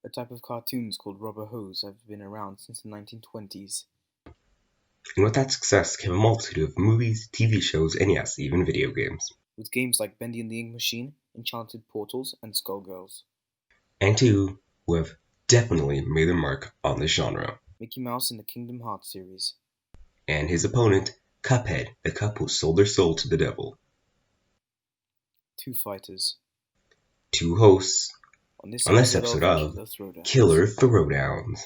A type of cartoons called rubber hose have been around since the 1920s. And with that success came a multitude of movies, TV shows, and yes, even video games. With games like Bendy and the Ink Machine, Enchanted Portals, and Skullgirls. And two who have definitely made their mark on this genre. Mickey Mouse in the Kingdom Hearts series. And his opponent, Cuphead, the cup who sold their soul to the devil. Two fighters. Two hosts On this on this episode episode of of Throwdowns. Killer Throwdowns.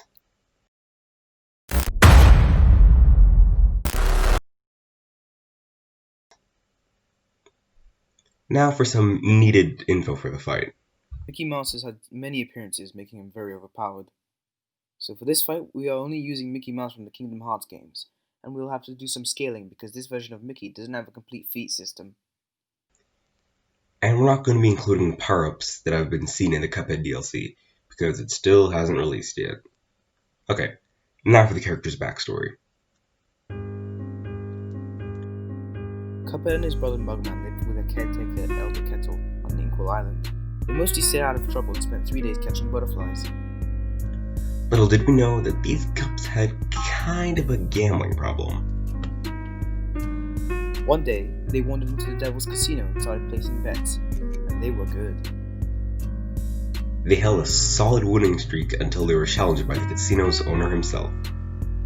Now for some needed info for the fight. Mickey Mouse has had many appearances, making him very overpowered. So for this fight, we are only using Mickey Mouse from the Kingdom Hearts games, and we'll have to do some scaling because this version of Mickey doesn't have a complete feat system. And we're not going to be including power-ups that have been seen in the Cuphead DLC, because it still hasn't released yet. Okay, now for the character's backstory. Cuphead and his brother Mugman lived with a caretaker Elder Kettle on Inkwell Island. They mostly stayed out of trouble and spent 3 days catching butterflies. Little did we know that these cups had kind of a gambling problem. One day, they wandered into the Devil's Casino and started placing bets, and they were good. They held a solid winning streak until they were challenged by the casino's owner himself,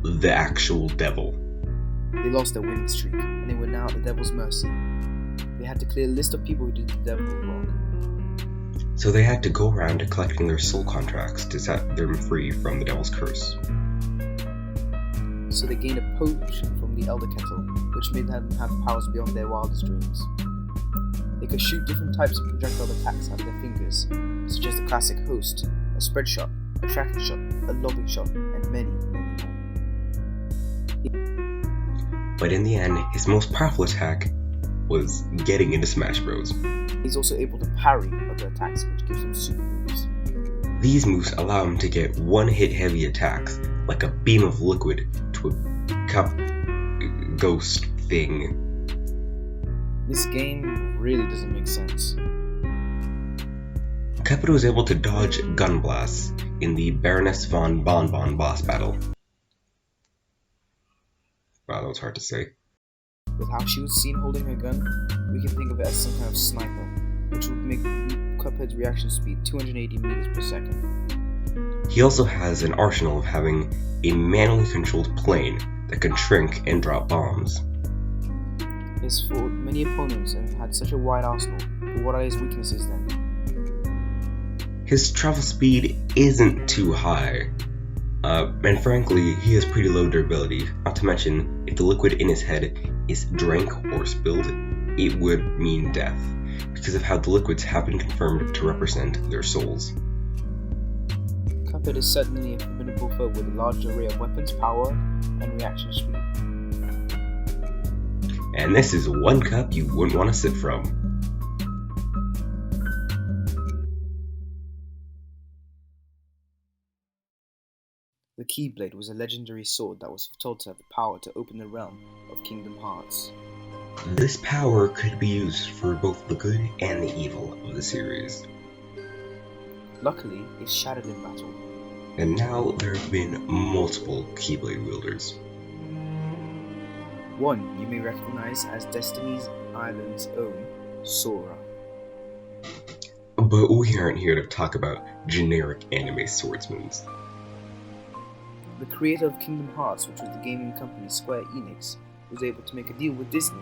the actual devil. They lost their winning streak, and they were now at the Devil's mercy. They had to clear a list of people who did the devil wrong. So they had to go around collecting their soul contracts to set them free from the devil's curse. So they gained a potion from the Elder Kettle, which made them have powers beyond their wildest dreams. They could shoot different types of projectile attacks out of their fingers, such as the classic host, a spread shot, a tracking shot, a lobbing shot, and many, many more. But in the end, his most powerful attack was getting into Smash Bros. He's also able to parry other attacks, which gives him super moves. These moves allow him to get one-hit heavy attacks, like a beam of liquid to a cup ghost thing. This game really doesn't make sense. Cuphead was able to dodge gun blasts in the Baroness von Bonbon boss battle. Wow, that was hard to say. With how she was seen holding her gun, we can think of it as some kind of sniper, which would make Cuphead's reaction speed 280 meters per second. He also has an arsenal of having a manually controlled plane that can shrink and drop bombs. He has fought many opponents and had such a wide arsenal, but what are his weaknesses then? His travel speed isn't too high, and frankly, he has pretty low durability, not to mention, if the liquid in his head is drank or spilled, it would mean death, because of how the liquids have been confirmed to represent their souls. Cuphead is certainly a formidable foe with a large array of weapons, power, and reaction speed. And this is one cup you wouldn't want to sip from. The Keyblade was a legendary sword that was thought to have the power to open the realm of Kingdom Hearts. This power could be used for both the good and the evil of the series. Luckily, it shattered in battle. And now there have been multiple Keyblade wielders. One you may recognize as Destiny's Island's own Sora. But we aren't here to talk about generic anime swordsmen. The creator of Kingdom Hearts, which was the gaming company Square Enix, was able to make a deal with Disney.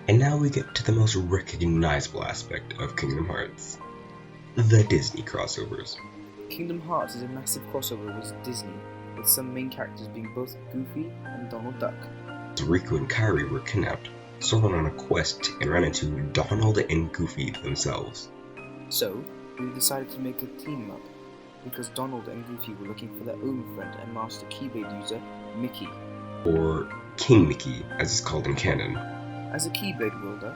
And now we get to the most recognizable aspect of Kingdom Hearts. The Disney crossovers. Kingdom Hearts is a massive crossover with Disney, with some main characters being both Goofy and Donald Duck. As Riku and Kairi were kidnapped, Sora went on a quest and ran into Donald and Goofy themselves. So, we decided to make a team up, because Donald and Goofy were looking for their own friend and master Keyblade user, Mickey. Or King Mickey, as it's called in canon. As a Keyblade wielder,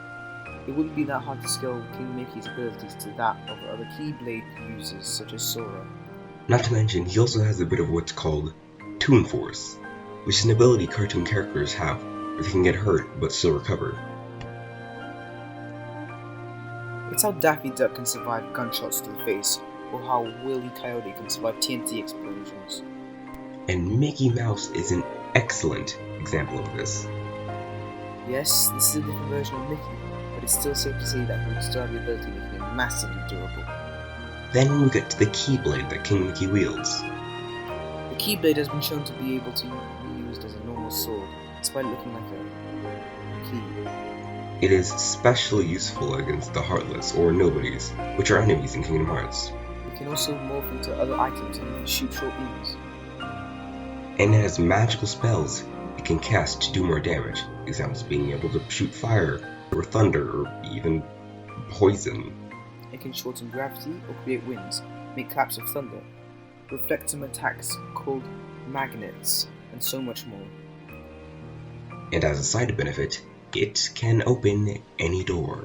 it wouldn't be that hard to scale King Mickey's abilities to that of other Keyblade users such as Sora. Not to mention, he also has a bit of what's called Toon Force, which is an ability cartoon characters have, where they can get hurt but still recover. It's how Daffy Duck can survive gunshots to the face, or how Willy Coyote can survive TNT explosions. And Mickey Mouse is an excellent example of this. Yes, this is a different version of Mickey, but it's still safe to say that he would still have the ability of making it massively durable. Then we get to the Keyblade that King Mickey wields. The Keyblade has been shown to be able to be used as a normal sword, despite looking like a key. It is especially useful against the Heartless, or Nobodies, which are enemies in Kingdom Hearts. It can also morph into other items and even shoot short beams. And it has magical spells it can cast to do more damage, examples being able to shoot fire, or thunder, or even poison. It can shorten gravity or create winds, make claps of thunder, reflect some attacks called magnets, and so much more. And as a side benefit, it can open any door.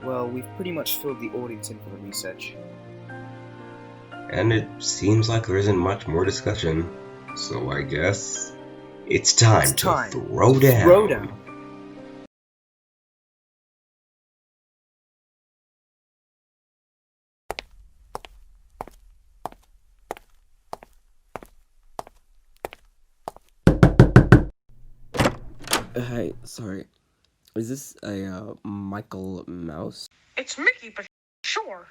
Well, we've pretty much filled the audience in for the research. And it seems like there isn't much more discussion, so I guess it's time to throw down. Throw down. Hey, sorry. Is this a, Michael Mouse? It's Mickey, but sure.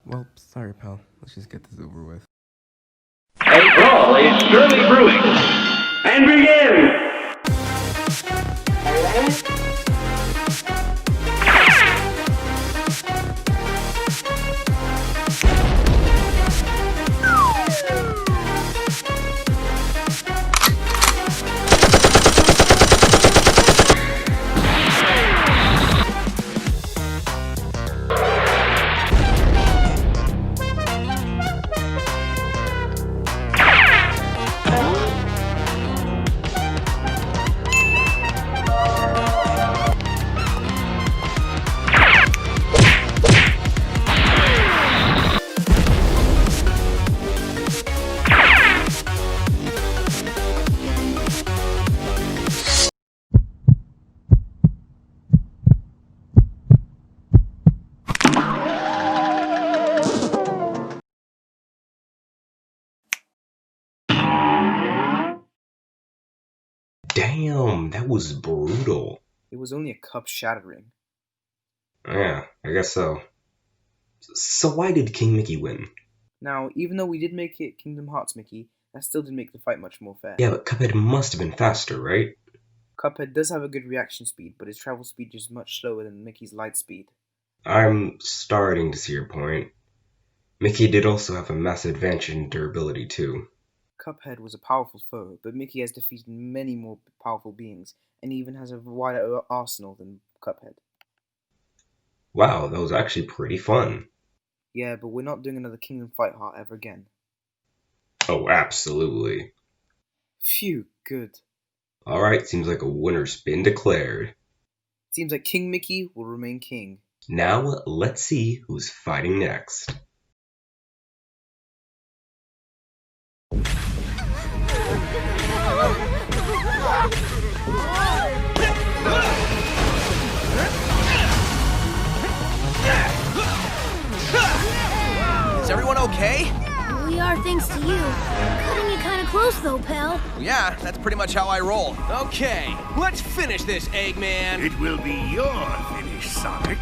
Well, sorry, pal. Let's just get this over with. A brawl is surely brewing. And begin! Damn, that was brutal. It was only a cup shattering. Yeah, I guess so. So why did King Mickey win? Now, even though we did make it Kingdom Hearts Mickey, that still didn't make the fight much more fair. Yeah, but Cuphead must have been faster, right? Cuphead does have a good reaction speed, but his travel speed is much slower than Mickey's light speed. I'm starting to see your point. Mickey did also have a massive advantage in durability too. Cuphead was a powerful foe, but Mickey has defeated many more powerful beings, and even has a wider arsenal than Cuphead. Wow, that was actually pretty fun. Yeah, but we're not doing another Kingdom Fight Heart ever again. Oh, absolutely. Phew, good. Alright, seems like a winner's been declared. Seems like King Mickey will remain king. Now, let's see who's fighting next. Is everyone okay? We are, thanks to you. Cutting it kind of close, though, pal. Yeah, that's pretty much how I roll. Okay, let's finish this, Eggman. It will be your finish, Sonic.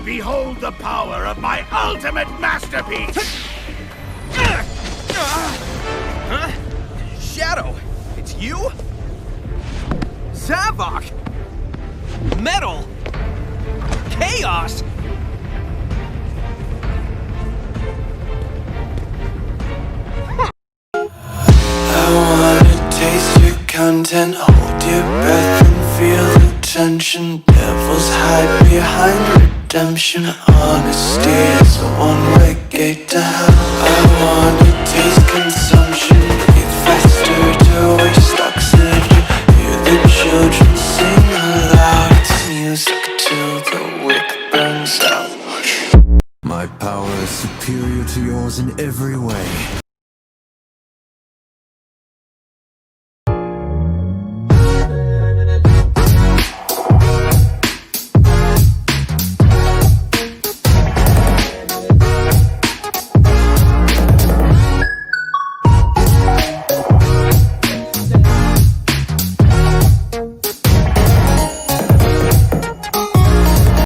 Behold the power of my ultimate masterpiece! Huh? Shadow, it's you? Zavok? Metal? Chaos? Content, hold your breath and feel the tension. Devils hide behind redemption. Honesty is a one-way gate to hell. I wanna taste consumption. Breathe faster to waste oxygen. Hear the children